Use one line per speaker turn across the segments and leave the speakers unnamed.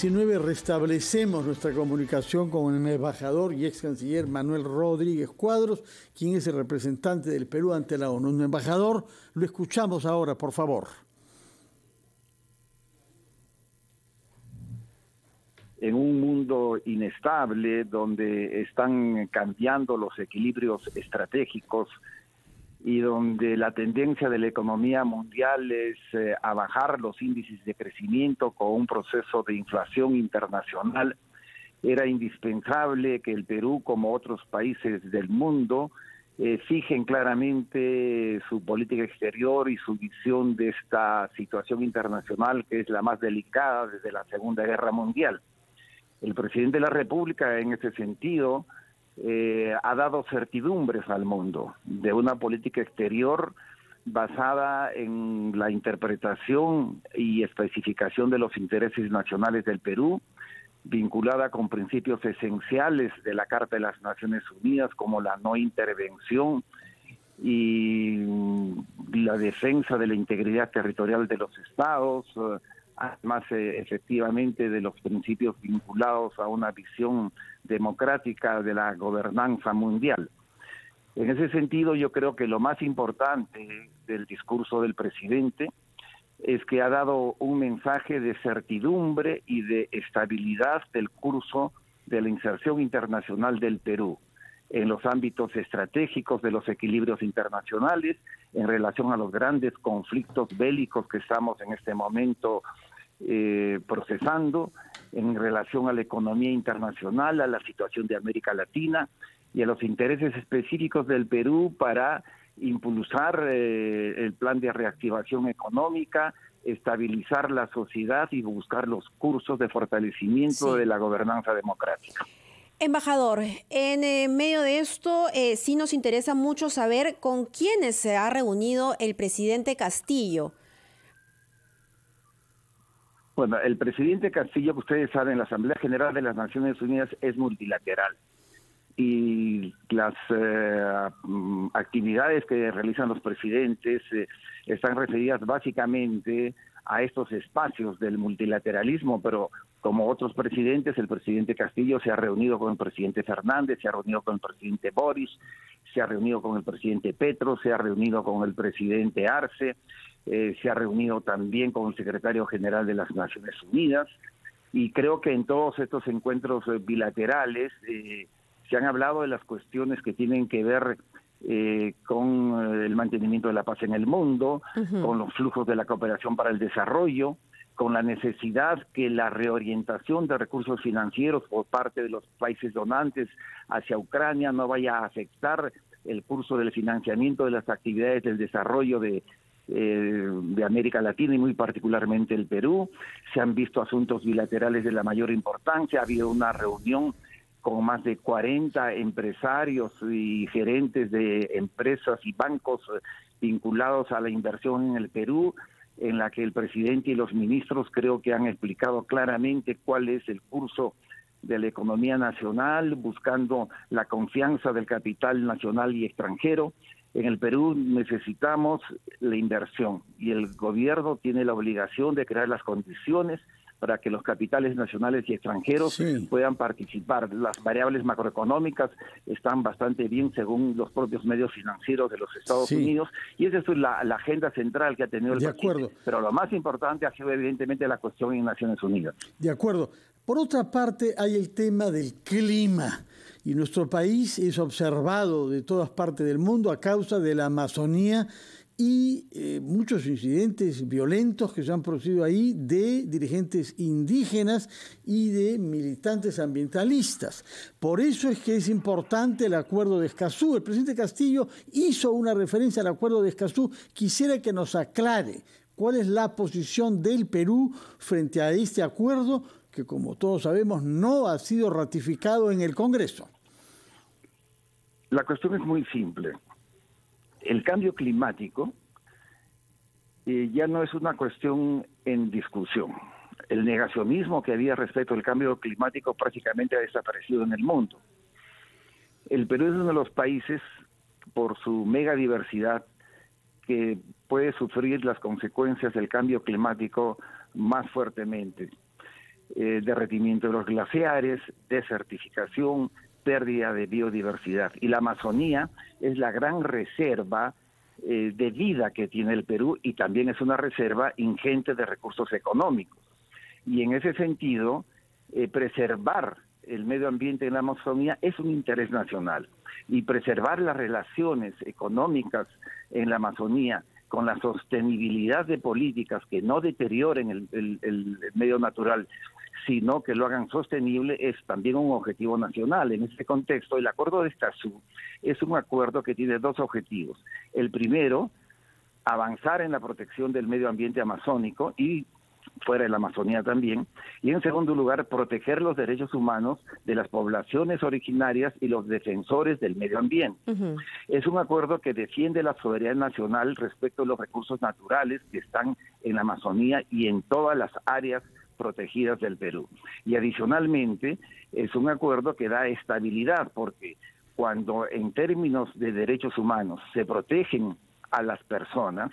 19 restablecemos nuestra comunicación con el embajador y ex canciller Manuel Rodríguez Cuadros, quien es el representante del Perú ante la ONU. Embajador, lo escuchamos ahora, por favor.
En un mundo inestable, donde están cambiando los equilibrios estratégicos y donde la tendencia de la economía mundial es a bajar los índices de crecimiento con un proceso de inflación internacional, era indispensable que el Perú, como otros países del mundo, fijen claramente su política exterior y su visión de esta situación internacional, que es la más delicada desde la Segunda Guerra Mundial. El presidente de la República, en ese sentido, ha dado certidumbres al mundo de una política exterior basada en la interpretación y especificación de los intereses nacionales del Perú, vinculada con principios esenciales de la Carta de las Naciones Unidas, como la no intervención y la defensa de la integridad territorial de los estados, además efectivamente de los principios vinculados a una visión democrática de la gobernanza mundial. En ese sentido, yo creo que lo más importante del discurso del presidente es que ha dado un mensaje de certidumbre y de estabilidad del curso de la inserción internacional del Perú en los ámbitos estratégicos de los equilibrios internacionales, en relación a los grandes conflictos bélicos que estamos en este momento procesando, en relación a la economía internacional, a la situación de América Latina y a los intereses específicos del Perú para impulsar el plan de reactivación económica, estabilizar la sociedad y buscar los cursos de fortalecimiento de la gobernanza democrática.
Embajador, en medio de esto sí nos interesa mucho saber con quiénes se ha reunido el presidente Castillo.
Bueno, el presidente Castillo, ustedes saben, la Asamblea General de las Naciones Unidas es multilateral y las actividades que realizan los presidentes están referidas básicamente a estos espacios del multilateralismo, pero como otros presidentes, el presidente Castillo se ha reunido con el presidente Fernández, se ha reunido con el presidente Boris, se ha reunido con el presidente Petro, se ha reunido con el presidente Arce, se ha reunido también con el secretario general de las Naciones Unidas, y creo que en todos estos encuentros bilaterales se han hablado de las cuestiones que tienen que ver con el mantenimiento de la paz en el mundo, con los flujos de la cooperación para el desarrollo, con la necesidad que la reorientación de recursos financieros por parte de los países donantes hacia Ucrania no vaya a afectar el curso del financiamiento de las actividades del desarrollo de América Latina y muy particularmente el Perú. Se han visto asuntos bilaterales de la mayor importancia. Ha habido una reunión con más de 40 empresarios y gerentes de empresas y bancos vinculados a la inversión en el Perú, en la que el presidente y los ministros creo que han explicado claramente cuál es el curso de la economía nacional, buscando la confianza del capital nacional y extranjero. En el Perú necesitamos la inversión y el gobierno tiene la obligación de crear las condiciones para que los capitales nacionales y extranjeros puedan participar. Las variables macroeconómicas están bastante bien según los propios medios financieros de los Estados Unidos, y esa es la agenda central que ha tenido el presidente. Pero lo más importante ha sido evidentemente la cuestión en Naciones Unidas.
De acuerdo. Por otra parte, hay el tema del clima, y nuestro país es observado de todas partes del mundo a causa de la Amazonía y muchos incidentes violentos que se han producido ahí de dirigentes indígenas y de militantes ambientalistas. Por eso es que es importante el Acuerdo de Escazú. El presidente Castillo hizo una referencia al Acuerdo de Escazú. Quisiera que nos aclare cuál es la posición del Perú frente a este acuerdo que, como todos sabemos, no ha sido ratificado en el Congreso.
La cuestión es muy simple. El cambio climático ya no es una cuestión en discusión. El negacionismo que había respecto al cambio climático prácticamente ha desaparecido en el mundo. El Perú es uno de los países, por su megadiversidad, que puede sufrir las consecuencias del cambio climático más fuertemente. derretimiento de los glaciares, desertificación, pérdida de biodiversidad. Y la Amazonía es la gran reserva de vida que tiene el Perú y también es una reserva ingente de recursos económicos. Y en ese sentido, preservar el medio ambiente en la Amazonía es un interés nacional. Y preservar las relaciones económicas en la Amazonía con la sostenibilidad de políticas que no deterioren el medio natural, sino que lo hagan sostenible, es también un objetivo nacional. En este contexto, el Acuerdo de Escazú es un acuerdo que tiene dos objetivos. El primero, avanzar en la protección del medio ambiente amazónico y fuera de la Amazonía también, y en segundo lugar, proteger los derechos humanos de las poblaciones originarias y los defensores del medio ambiente. Es un acuerdo que defiende la soberanía nacional respecto a los recursos naturales que están en la Amazonía y en todas las áreas protegidas del Perú. Y adicionalmente, es un acuerdo que da estabilidad, porque cuando en términos de derechos humanos se protegen a las personas,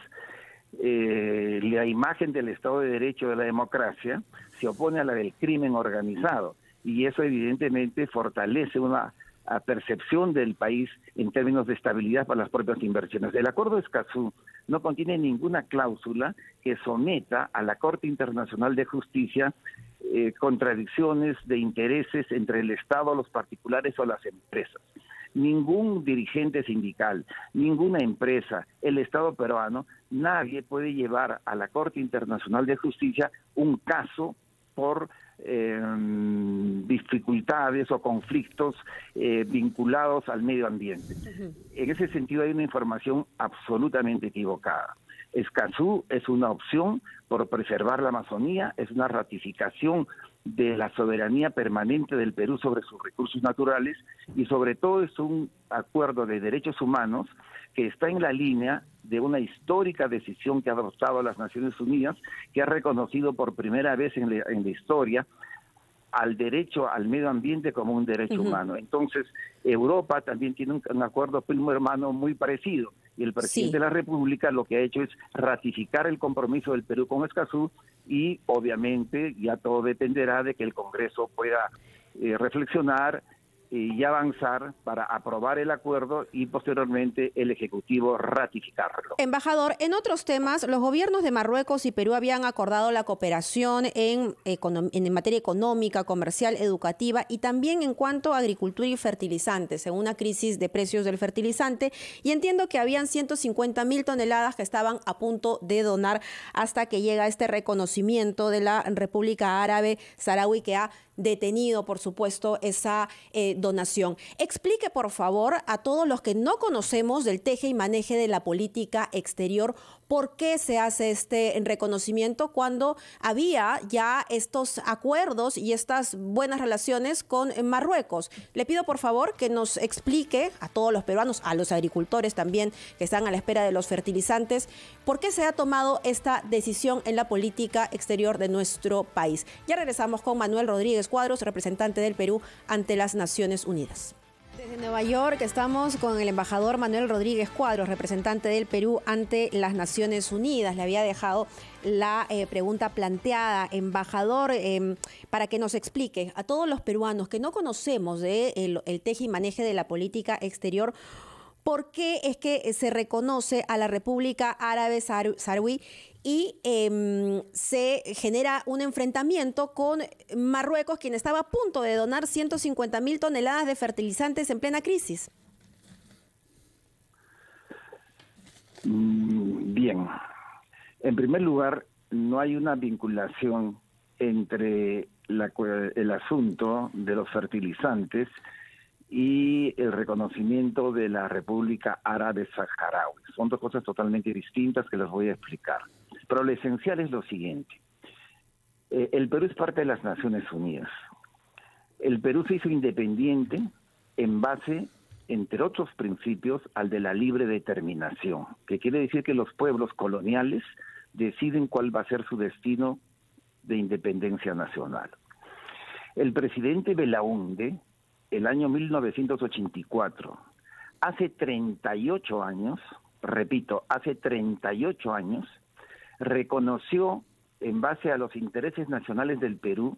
la imagen del Estado de Derecho, de la democracia, se opone a la del crimen organizado, y eso evidentemente fortalece una percepción del país en términos de estabilidad para las propias inversiones. El Acuerdo de Escazú no contiene ninguna cláusula que someta a la Corte Internacional de Justicia contradicciones de intereses entre el Estado, los particulares o las empresas. Ningún dirigente sindical, ninguna empresa, el Estado peruano, nadie puede llevar a la Corte Internacional de Justicia un caso por dificultades o conflictos vinculados al medio ambiente. En ese sentido hay una información absolutamente equivocada. Escazú es una opción por preservar la Amazonía, es una ratificación de la soberanía permanente del Perú sobre sus recursos naturales y sobre todo es un acuerdo de derechos humanos que está en la línea de una histórica decisión que ha adoptado las Naciones Unidas, que ha reconocido por primera vez en la historia al derecho al medio ambiente como un derecho humano. Entonces, Europa también tiene un acuerdo primo hermano muy parecido, y el presidente de la República lo que ha hecho es ratificar el compromiso del Perú con Escazú, y obviamente ya todo dependerá de que el Congreso pueda reflexionar y avanzar para aprobar el acuerdo y posteriormente el Ejecutivo ratificarlo.
Embajador, en otros temas, los gobiernos de Marruecos y Perú habían acordado la cooperación en materia económica, comercial, educativa y también en cuanto a agricultura y fertilizantes, en una crisis de precios del fertilizante, y entiendo que habían 150.000 toneladas que estaban a punto de donar hasta que llega este reconocimiento de la República Árabe Saharaui, que ha detenido, por supuesto, esa donación. Explique, por favor, a todos los que no conocemos del teje y maneje de la política exterior, por qué se hace este reconocimiento cuando había ya estos acuerdos y estas buenas relaciones con Marruecos. Le pido, por favor, que nos explique a todos los peruanos, a los agricultores también que están a la espera de los fertilizantes, por qué se ha tomado esta decisión en la política exterior de nuestro país. Ya regresamos con Manuel Rodríguez Cuadros, representante del Perú ante las Naciones Unidas. Desde Nueva York estamos con el embajador Manuel Rodríguez Cuadros, representante del Perú ante las Naciones Unidas. Le había dejado la pregunta planteada, embajador, para que nos explique a todos los peruanos que no conocemos el teje y maneje de la política exterior, ¿por qué es que se reconoce a la República Árabe Saharaui y se genera un enfrentamiento con Marruecos, quien estaba a punto de donar 150.000 toneladas de fertilizantes en plena crisis?
Bien. En primer lugar, no hay una vinculación entre el asunto de los fertilizantes y el reconocimiento de la República Árabe Saharaui. Son dos cosas totalmente distintas que les voy a explicar. Pero lo esencial es lo siguiente. El Perú es parte de las Naciones Unidas. El Perú se hizo independiente en base, entre otros principios, al de la libre determinación, que quiere decir que los pueblos coloniales deciden cuál va a ser su destino de independencia nacional. El presidente Belaúnde, el año 1984, hace 38 años, repito, hace 38 años, reconoció, en base a los intereses nacionales del Perú,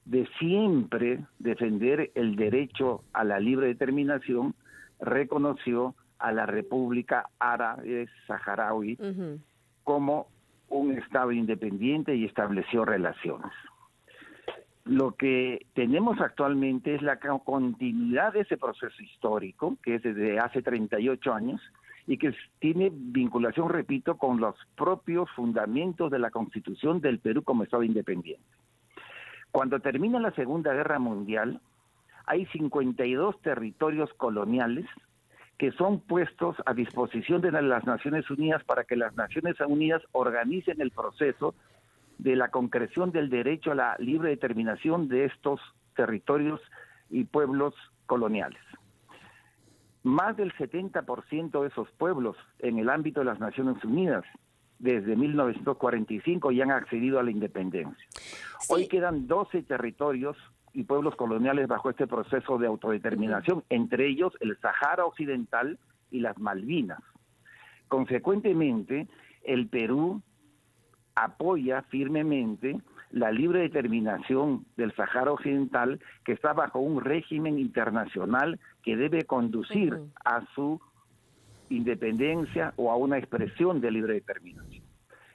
de siempre defender el derecho a la libre determinación, reconoció a la República Árabe Saharaui como un Estado independiente y estableció relaciones. Lo que tenemos actualmente es la continuidad de ese proceso histórico, que es desde hace 38 años, y que tiene vinculación, repito, con los propios fundamentos de la Constitución del Perú como Estado independiente. Cuando termina la Segunda Guerra Mundial, hay 52 territorios coloniales que son puestos a disposición de las Naciones Unidas para que las Naciones Unidas organicen el proceso de la concreción del derecho a la libre determinación de estos territorios y pueblos coloniales. Más del 70% de esos pueblos en el ámbito de las Naciones Unidas, desde 1945, ya han accedido a la independencia. Sí. Hoy quedan 12 territorios y pueblos coloniales bajo este proceso de autodeterminación, entre ellos el Sahara Occidental y las Malvinas. Consecuentemente, el Perú apoya firmemente la libre determinación del Sahara Occidental, que está bajo un régimen internacional que debe conducir a su independencia o a una expresión de libre determinación.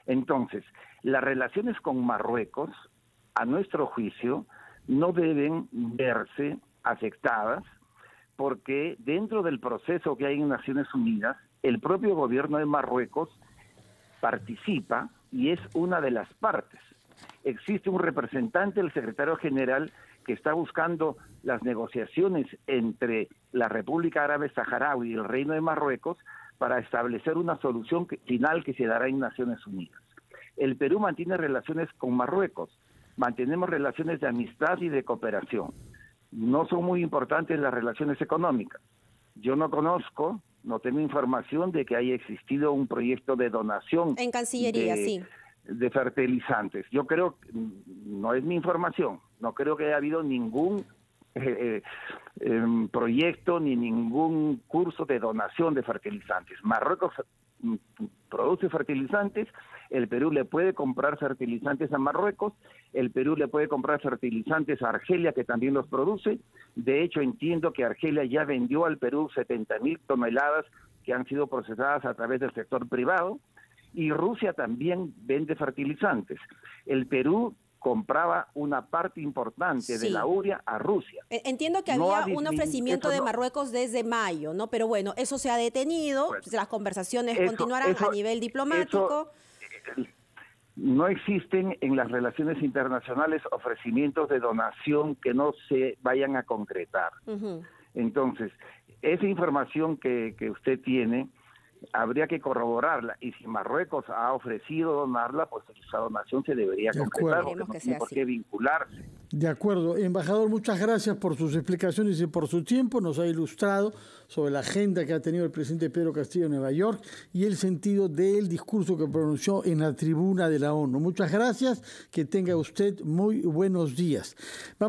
Entonces, las relaciones con Marruecos, a nuestro juicio, no deben verse afectadas porque dentro del proceso que hay en Naciones Unidas, el propio gobierno de Marruecos participa y es una de las partes. Existe un representante del secretario general que está buscando las negociaciones entre la República Árabe Saharaui y el Reino de Marruecos para establecer una solución final que se dará en Naciones Unidas. El Perú mantiene relaciones con Marruecos, mantenemos relaciones de amistad y de cooperación. No son muy importantes las relaciones económicas. Yo no conozco, no tengo información de que haya existido un proyecto de donación
en Cancillería,
de fertilizantes. Yo creo, no es mi información, no creo que haya habido ningún proyecto ni ningún curso de donación de fertilizantes. Marruecos produce fertilizantes, el Perú le puede comprar fertilizantes a Marruecos, el Perú le puede comprar fertilizantes a Argelia, que también los produce. De hecho, entiendo que Argelia ya vendió al Perú 70.000 toneladas que han sido procesadas a través del sector privado, y Rusia también vende fertilizantes. El Perú compraba una parte importante de la urea a Rusia.
Entiendo que había un ofrecimiento de Marruecos desde mayo, ¿no? Pero bueno, eso se ha detenido, pues, las conversaciones continuarán a nivel diplomático.
No existen en las relaciones internacionales ofrecimientos de donación que no se vayan a concretar. Entonces, esa información que usted tiene, habría que corroborarla, y si Marruecos ha ofrecido donarla, pues esa donación se debería concretar, porque no tiene por qué vincularse.
De acuerdo. Embajador, muchas gracias por sus explicaciones y por su tiempo. Nos ha ilustrado sobre la agenda que ha tenido el presidente Pedro Castillo en Nueva York y el sentido del discurso que pronunció en la tribuna de la ONU. Muchas gracias, que tenga usted muy buenos días. Vamos